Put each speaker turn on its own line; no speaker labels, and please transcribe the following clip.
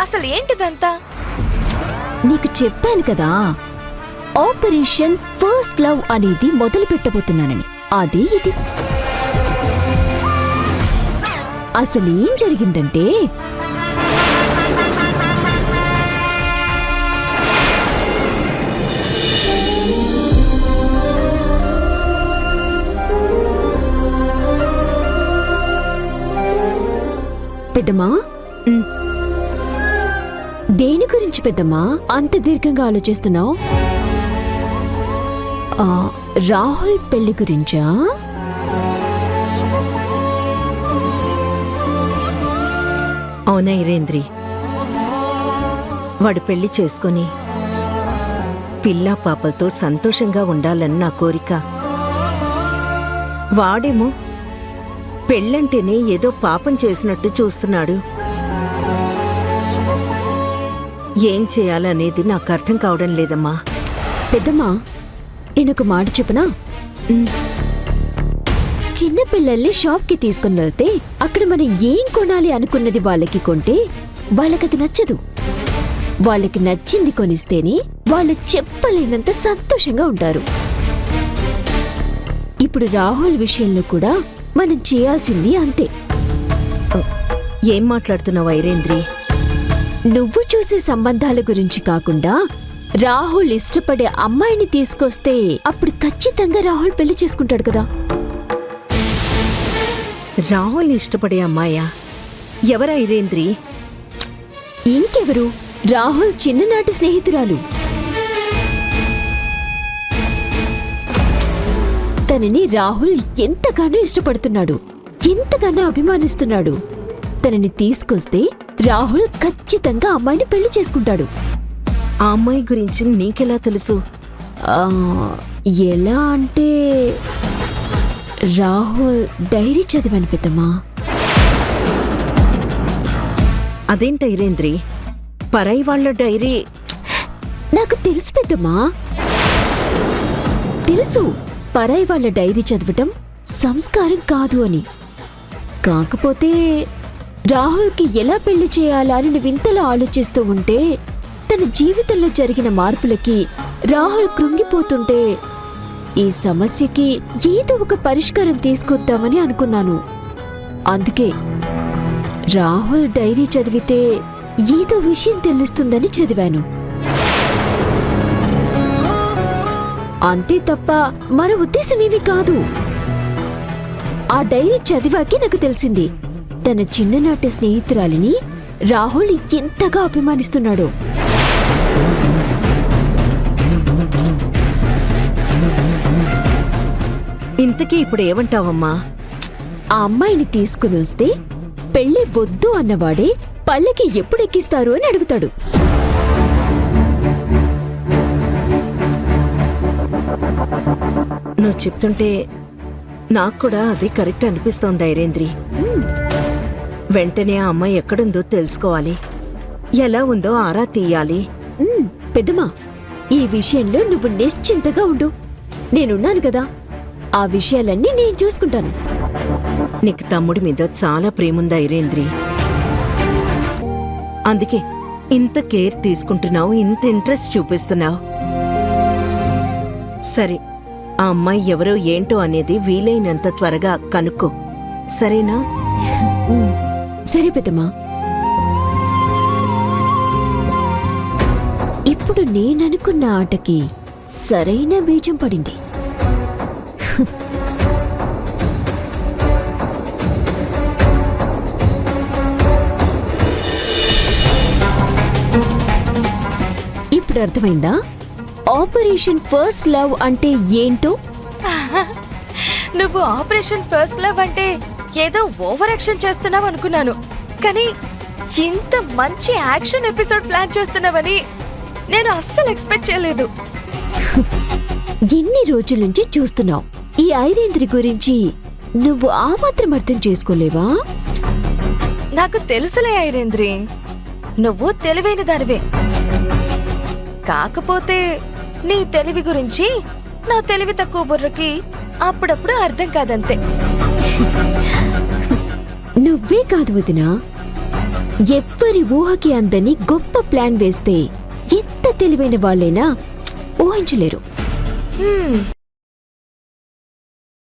అసలు ఏంటిదంతా?
నీకు చెప్పాను కదా, ఆపరేషన్ ఫస్ట్ లవ్ అనేది మొదలు పెట్టబోతున్నానని. అదే ఇది. అసలేం జరిగిందంటే, పెద్దమ్మా, దేని గురించి పెద్దమ్మా అంత దీర్ఘంగా ఆలోచిస్తున్నావు? రాహుల్ పెళ్లి గురించా?
అవునా ఐరేంద్రి, వాడు పెళ్లి చేసుకుని పిల్లా పాపలతో సంతోషంగా ఉండాలని నా కోరిక. వాడేమో పెళ్ళంటేనే ఏదో పాపం చేసినట్టు చూస్తున్నాడు. ఏం చేయాలనేది నాకు అర్థం కావడం లేదమ్మా.
పెద్దమ్మా, నేనొక మాట చెప్పనా? చిన్నపిల్లల్ని షాప్కి తీసుకుని వెళ్తే అక్కడ మనం ఏం కొనాలి అనుకున్నది వాళ్ళకి కొంటే వాళ్ళకది నచ్చదు. వాళ్ళకి నచ్చింది కొనిస్తేనే వాళ్ళు చెప్పలేనంత సంతోషంగా ఉంటారు. ఇప్పుడు రాహుల్ విషయంలో కూడా మనం చేయాల్సింది అంతే.
ఏం మాట్లాడుతున్నావు ఐరేంద్రి?
నువ్వు చూసే సంబంధాల గురించి కాకుండా రాహుల్ ఇష్టపడే అమ్మాయిని తీసుకొస్తే అప్పుడు ఖచ్చితంగా రాహుల్ పెళ్లి చేసుకుంటాడు కదా.
రాహుల్ ఇష్టపడే అమ్మాయా? ఎవరు ఐరేంద్రి?
ఇంకెవరు, రాహుల్ చిన్ననాటి స్నేహితురాలు. తనని రాహుల్ ఎంతగానో ఇష్టపడుతున్నాడు, ఎంతగానో అభిమానిస్తున్నాడు. తనని తీసుకొస్తే రాహుల్ ఖచ్చితంగా అమ్మాయిని పెళ్లి చేసుకుంటాడు.
ఆ అమ్మాయి గురించి నీకెలా తెలుసు?
ఎలా అంటే, రాహుల్ డైరీ చదివాను పెద్దమ్మా.
అదేంటి ఐరేంద్రి, పరాయి వాళ్ళ డైరీ?
నాకు తెలుసు పెద్దమ్మా, తెలుసు పరాయి వాళ్ళ డైరీ చదవటం సంస్కారం కాదు అని. కాకపోతే రాహుల్కి ఎలా పెళ్లి చేయాలా అని నువ్వు ఇంతలా ఆలోచిస్తూ ఉంటే, తన జీవితంలో జరిగిన మార్పులకి రాహుల్ కృంగిపోతుంటే ఈ సమస్యకి ఏదో ఒక పరిష్కారం తీసుకొద్దామని అనుకున్నాను. అందుకే రాహుల్ డైరీ చదివితే ఏదో విషయం తెలుస్తుందని చదివాను. అంతే తప్ప మన ఉద్దేశమేమీ కాదు. ఆ డైరీ చదివాకే నాకు తెలిసింది తన చిన్ననాటి స్నేహితురాలిని రాహుల్ ఎంతగా అభిమానిస్తున్నాడో.
ఇంతకీ ఇప్పుడు ఏమంటావమ్మా?
ఆ అమ్మాయిని తీసుకుని వస్తే పెళ్లి వద్దు అన్నవాడే పల్లకి ఎప్పుడెక్కిస్తారు అని అడుగుతాడు.
నువ్వు చెప్తుంటే నాకు కూడా అది కరెక్ట్ అనిపిస్తోంది ఐరేంద్రి. వెంటనే ఆ అమ్మాయి ఎక్కడుందో తెలుసుకోవాలి, ఎలా ఉందో ఆరా తీయాలి.
పెద్దమ్మా, ఈ విషయంలో నువ్వు నిశ్చింతగా ఉండు, నేనున్నాను కదా. ఆ విషయాలన్నీ నేను చూసుకుంటాను.
నీకు తమ్ముడి మీద చాలా ప్రేముంది ఐరేంద్రి, అందుకే ఇంత కేర్ తీసుకుంటున్నావు, ఇంత ఇంట్రెస్ట్ చూపిస్తున్నావు. సరే, ఆ అమ్మాయి ఎవరో ఏంటో అనేది వీలైనంత త్వరగా కనుక్కో, సరేనా?
సరే పెద్దమ్మా. ఇప్పుడు నేననుకున్న ఆటకి సరైన బీజం పడింది. ఇప్పుడు అర్థమైందా ఆపరేషన్ ఫస్ట్ లవ్ అంటే ఏంటో?
నువ్వు ఆపరేషన్ ఫస్ట్ లవ్ అంటే ఏదో ఓవర్ యాక్షన్ చేస్తున్నావు అనుకున్నాను, కానీ ఇంత మంచి యాక్షన్ ఎపిసోడ్ ప్లాన్ చేస్తున్నావని నేను అస్సలు ఎక్స్పెక్ట్ చేయలేదు.
ఎన్ని రోజుల నుంచి చూస్తున్నావు ఈ ఐరేంద్రి గురించి, నువ్వు ఆ మాత్రం అర్థం చేసుకోలేవా?
నాకు తెలుసులే ఐరేంద్రి, నువ్వు తెలివైన దానివే. కాకపోతే నీ తెలివి గురించి నా తెలివి తక్కువ బుర్రకి అప్పుడప్పుడు అర్థం కాదంతే.
నువ్వే కాదు వదినా, ఎవ్వరి ఊహకి అందని గొప్ప ప్లాన్ వేస్తే ఎంత తెలివైన వాళ్ళైనా ఊహించలేరు.